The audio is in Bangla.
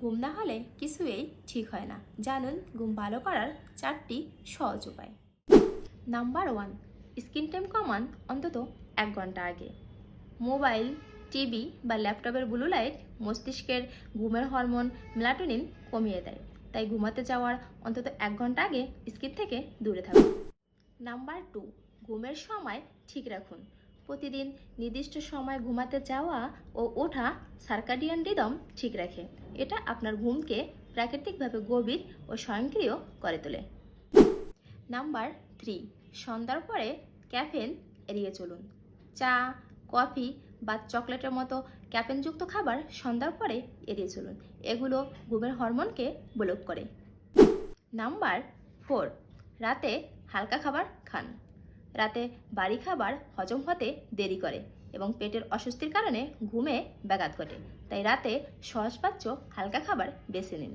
ঘুম না হলে কিছুই ঠিক হয় না। জানুন ঘুম ভালো করার 4টি সহজ উপায়। নাম্বার 1, স্ক্রিন টাইম কমান অন্তত 1 ঘন্টা আগে। মোবাইল, টিভি বা ল্যাপটপের ব্লু লাইট মস্তিষ্কের ঘুমের হরমোন মেলাটোনিন কমিয়ে দেয়। তাই ঘুমাতে যাওয়ার অন্তত 1 ঘন্টা আগে স্ক্রিন থেকে দূরে থাকুন। নাম্বার 2, ঘুমের সময় ঠিক রাখুন। প্রতিদিন নির্দিষ্ট সময় ঘুমাতে যাওয়া ও ওঠা সার্কাডিয়ান রিদম ঠিক রাখে। এটা আপনার ঘুমকে প্রাকৃতিকভাবে গভীর ও স্বয়ংক্রিয় করে তোলে। নাম্বার 3, সন্ধ্যার পরে ক্যাফেন এড়িয়ে চলুন। চা, কফি বা চকলেটের মতো ক্যাফেনযুক্ত খাবার সন্ধ্যার পরে এড়িয়ে চলুন। এগুলো ঘুমের হরমোনকে ব্লক করে। নাম্বার 4, রাতে হালকা খাবার খান। রাতে ভারী খাবার হজম হতে দেরি করে এবং পেটের অস্বস্তির কারণে ঘুমে ব্যাঘাত ঘটে। তাই রাতে সহজপাচ্য হালকা খাবার বেছে নিন।